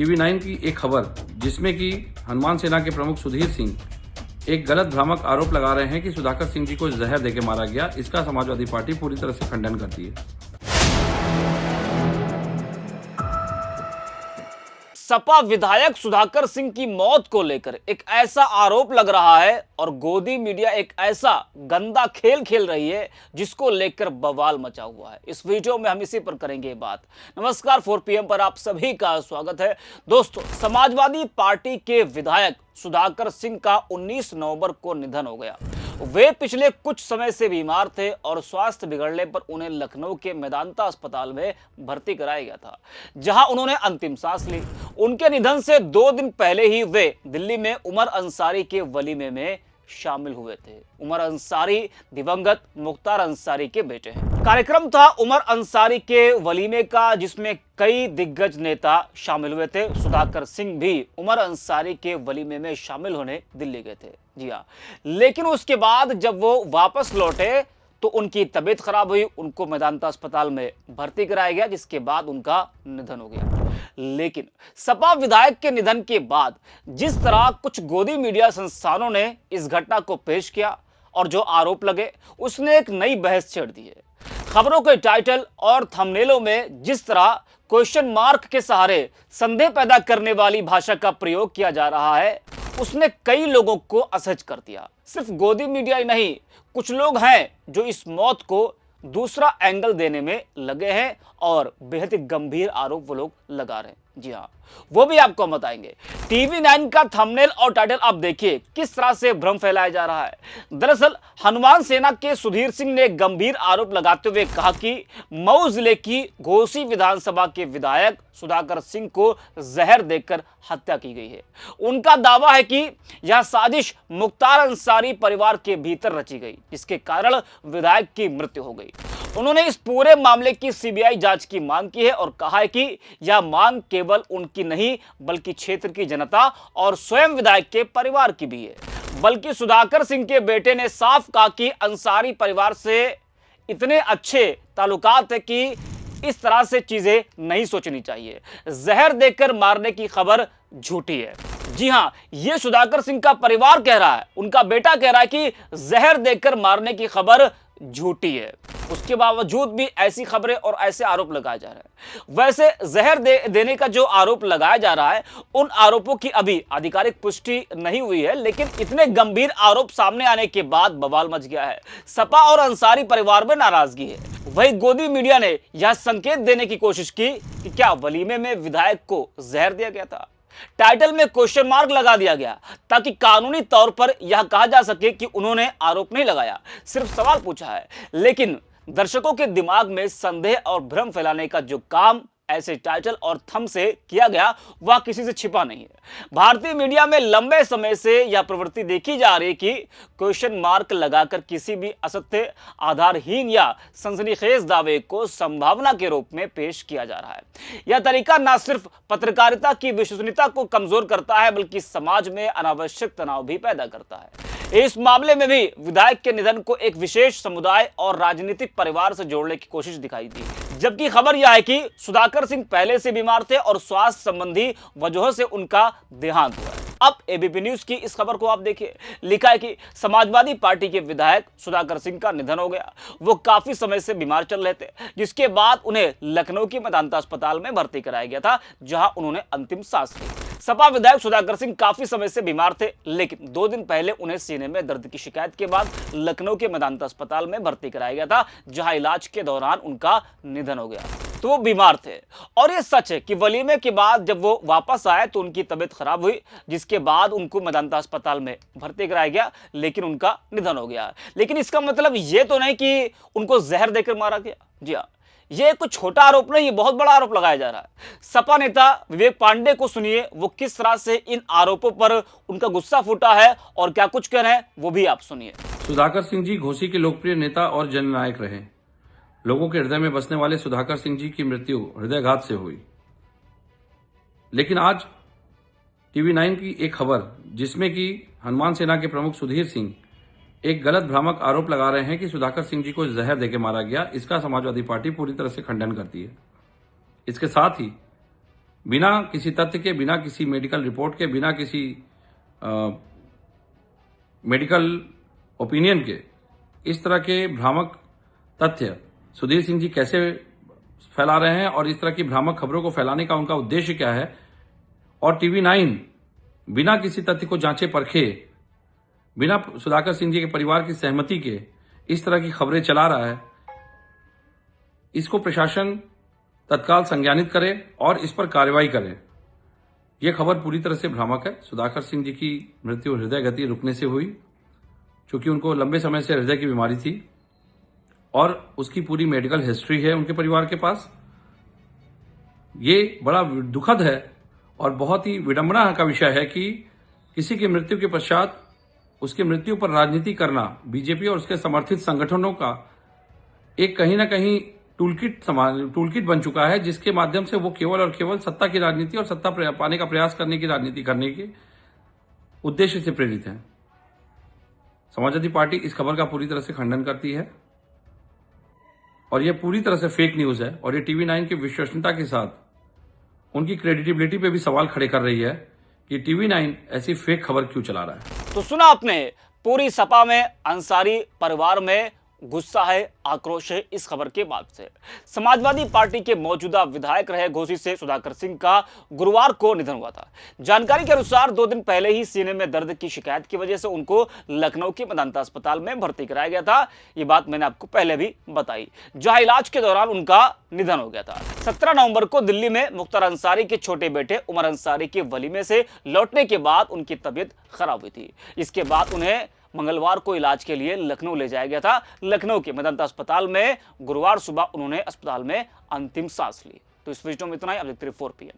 TV 9 की एक खबर जिसमें कि हनुमान सेना के प्रमुख सुधीर सिंह एक गलत भ्रामक आरोप लगा रहे हैं कि सुधाकर सिंह जी को जहर देकर मारा गया। इसका समाजवादी पार्टी पूरी तरह से खंडन करती है। सपा विधायक सुधाकर सिंह की मौत को लेकर एक ऐसा आरोप लग रहा है और गोदी मीडिया एक ऐसा गंदा खेल खेल रही है जिसको लेकर बवाल मचा हुआ है। इस वीडियो में हम इसी पर करेंगे बात। नमस्कार, 4 PM पर आप सभी का स्वागत है। दोस्तों, समाजवादी पार्टी के विधायक सुधाकर सिंह का 19 नवंबर को निधन हो गया। वे पिछले कुछ समय से बीमार थे और स्वास्थ्य बिगड़ने पर उन्हें लखनऊ के मेदांता अस्पताल में भर्ती कराया गया था, जहां उन्होंने अंतिम सांस ली। उनके निधन से 2 दिन पहले ही वे दिल्ली में उमर अंसारी के वलीमे में शामिल हुए थे। उमर अंसारी दिवंगत मुख्तार अंसारी के बेटे हैं। कार्यक्रम था उमर अंसारी के वलीमे का, जिसमें कई दिग्गज नेता शामिल हुए थे। सुधाकर सिंह भी उमर अंसारी के वलीमे में शामिल होने दिल्ली गए थे। जी हाँ, लेकिन उसके बाद जब वो वापस लौटे तो उनकी तबीयत खराब हुई। उनको मेदांता अस्पताल में भर्ती कराया गया, जिसके बाद उनका निधन हो गया। लेकिन सपा विधायक के निधन के बाद जिस तरह कुछ गोदी मीडिया संस्थानों ने इस घटना को पेश किया और जो आरोप लगे, उसने एक नई बहस छेड़ दी है। खबरों के टाइटल और थंबनेलों में जिस तरह क्वेश्चन मार्क के सहारे संदेह पैदा करने वाली भाषा का प्रयोग किया जा रहा है, उसने कई लोगों को असहज कर दिया। सिर्फ गोदी मीडिया ही नहीं, कुछ लोग हैं जो इस मौत को दूसरा एंगल देने में लगे हैं और बेहद गंभीर आरोप वो लोग लगा रहे हैं। जी हाँ, वो भी आपको बताएंगे। टीवी 9 का थंबनेल और टाइटल आप देखिए किस तरह से भ्रम फैलाया जा रहा है। दरअसल हनुमान सेना के सुधीर सिंह ने गंभीर आरोप लगाते हुए कहा कि मऊ जिले की घोसी विधानसभा के विधायक सुधाकर सिंह को जहर देकर हत्या की गई है। उनका दावा है कि यह साजिश मुख्तार अंसारी परिवार के भीतर रची गई, जिसके कारण विधायक की मृत्यु हो गई। उन्होंने इस पूरे मामले की सीबीआई जांच की मांग की है और कहा है कि यह मांग केवल उनकी नहीं बल्कि क्षेत्र की जनता और स्वयं विधायक के परिवार की भी है। बल्कि सुधाकर सिंह के बेटे ने साफ कहा कि अंसारी परिवार से इतने अच्छे ताल्लुकात है कि इस तरह से चीजें नहीं सोचनी चाहिए। जहर देकर मारने की खबर झूठी है। जी हां, यह सुधाकर सिंह का परिवार कह रहा है, उनका बेटा कह रहा है कि जहर देकर मारने की खबर झूठी है। उसके बावजूद भी ऐसी खबरें और ऐसे आरोप लगाए जा रहे हैं। वैसे जहर देने का जो आरोप लगाया जा रहा है, उन आरोपों की अभी आधिकारिक पुष्टि नहीं हुई है, लेकिन इतने गंभीर आरोप सामने आने के बाद बवाल मच गया है। सपा और अंसारी परिवार में नाराजगी है। वही गोदी मीडिया ने यह संकेत देने की कोशिश की कि क्या वलीमे में विधायक को जहर दिया गया था। टाइटल में क्वेश्चन मार्क लगा दिया गया ताकि कानूनी तौर पर यह कहा जा सके कि उन्होंने आरोप नहीं लगाया, सिर्फ सवाल पूछा है। लेकिन दर्शकों के दिमाग में संदेह और भ्रम फैलाने का जो काम ऐसे टाइटल और थंब से किया गया, वह किसी से छिपा नहीं है। भारतीय मीडिया में लंबे समय से यह प्रवृत्ति देखी जा रही है कि क्वेश्चन मार्क लगाकर किसी भी असत्य, आधारहीन या सनसनीखेज दावे को संभावना के रूप में पेश किया जा रहा है। यह तरीका न सिर्फ पत्रकारिता की विश्वसनीयता को कमजोर करता है, बल्कि समाज में अनावश्यक तनाव भी पैदा करता है। इस मामले में भी विधायक के निधन को एक विशेष समुदाय और राजनीतिक परिवार से जोड़ने की कोशिश दिखाई दी, जबकि खबर यह है कि सुधाकर सिंह पहले से बीमार थे और स्वास्थ्य संबंधी वजहों से उनका देहांत हुआ है। अब एबीपी न्यूज की इस खबर को आप देखिए। लिखा है कि समाजवादी पार्टी के विधायक सुधाकर सिंह का निधन हो गया। वो काफी समय से बीमार चल रहे थे, जिसके बाद उन्हें लखनऊ की मेदांता अस्पताल में भर्ती कराया गया था, जहां उन्होंने अंतिम सांस ली। सपा विधायक सुधाकर सिंह काफी समय से बीमार थे, लेकिन 2 दिन पहले उन्हें सीने में दर्द की शिकायत के बाद लखनऊ के मेदांता अस्पताल में भर्ती कराया गया था, जहां इलाज के दौरान उनका निधन हो गया। तो वो बीमार थे और ये सच है कि वलीमे के बाद जब वो वापस आए तो उनकी तबीयत खराब हुई, जिसके बाद उनको मेदांता अस्पताल में भर्ती कराया गया, लेकिन उनका निधन हो गया। लेकिन इसका मतलब ये तो नहीं कि उनको जहर देकर मारा गया। जी हाँ, ये कुछ छोटा आरोप नहीं, बहुत बड़ा आरोप लगाया जा रहा है। सपा नेता विवेक पांडे को सुनिए, वो किस तरह से इन आरोपों पर उनका गुस्सा फूटा है और क्या कुछ कह रहे हैं, वो भी आप सुनिए। सुधाकर सिंह जी घोसी के लोकप्रिय नेता और जननायक रहे। लोगों के हृदय में बसने वाले सुधाकर सिंह जी की मृत्यु हृदयघात से हुई। लेकिन आज टीवी 9 की एक खबर जिसमें कि हनुमान सेना के प्रमुख सुधीर सिंह एक गलत भ्रामक आरोप लगा रहे हैं कि सुधाकर सिंह जी को जहर देकर मारा गया। इसका समाजवादी पार्टी पूरी तरह से खंडन करती है। इसके साथ ही बिना किसी तथ्य के, बिना किसी मेडिकल रिपोर्ट के, बिना किसी मेडिकल ओपिनियन के इस तरह के भ्रामक तथ्य सुधीर सिंह जी कैसे फैला रहे हैं और इस तरह की भ्रामक खबरों को फैलाने का उनका उद्देश्य क्या है। और टीवी 9 बिना किसी तथ्य को जांचे परखे, बिना सुधाकर सिंह जी के परिवार की सहमति के इस तरह की खबरें चला रहा है। इसको प्रशासन तत्काल संज्ञानित करे और इस पर कार्रवाई करे। यह खबर पूरी तरह से भ्रामक है। सुधाकर सिंह जी की मृत्यु हृदय गति रुकने से हुई, क्योंकि उनको लंबे समय से हृदय की बीमारी थी और उसकी पूरी मेडिकल हिस्ट्री है उनके परिवार के पास। ये बड़ा दुखद है और बहुत ही विडंबना का विषय है कि किसी की मृत्यु के पश्चात उसकी मृत्यु पर राजनीति करना बीजेपी और उसके समर्थित संगठनों का एक कहीं ना कहीं टूलकिट बन चुका है, जिसके माध्यम से वो केवल और केवल सत्ता की राजनीति और सत्ता पाने का प्रयास करने की राजनीति करने के उद्देश्य से प्रेरित है। समाजवादी पार्टी इस खबर का पूरी तरह से खंडन करती है और यह पूरी तरह से फेक न्यूज है और ये टीवी 9 की विश्वसनीयता के साथ उनकी क्रेडिबिलिटी पे भी सवाल खड़े कर रही है कि टीवी 9 ऐसी फेक खबर क्यों चला रहा है। तो सुना आपने, पूरी सपा में, अंसारी परिवार में गुस्सा है, आक्रोश है इस खबर के बाद से। समाजवादी पार्टी के मौजूदा विधायक रहे घोसी से सुधाकर सिंह का गुरुवार को निधन हुआ था। जानकारी के अनुसार 2 दिन पहले ही सीने में दर्द की शिकायत की वजह से उनको लखनऊ के मेदांता अस्पताल में भर्ती कराया गया था। ये बात मैंने आपको पहले भी बताई, जहां इलाज के दौरान उनका निधन हो गया था। 17 नवंबर को दिल्ली में मुख्तार अंसारी के छोटे बेटे उमर अंसारी के वलीमे से लौटने के बाद उनकी तबीयत खराब हुई थी। इसके बाद उन्हें मंगलवार को इलाज के लिए लखनऊ ले जाया गया था। लखनऊ के मेदांता अस्पताल में गुरुवार सुबह उन्होंने अस्पताल में अंतिम सांस ली। तो इस वीडियो में इतना ही। अब देखते रहिए 4 PM।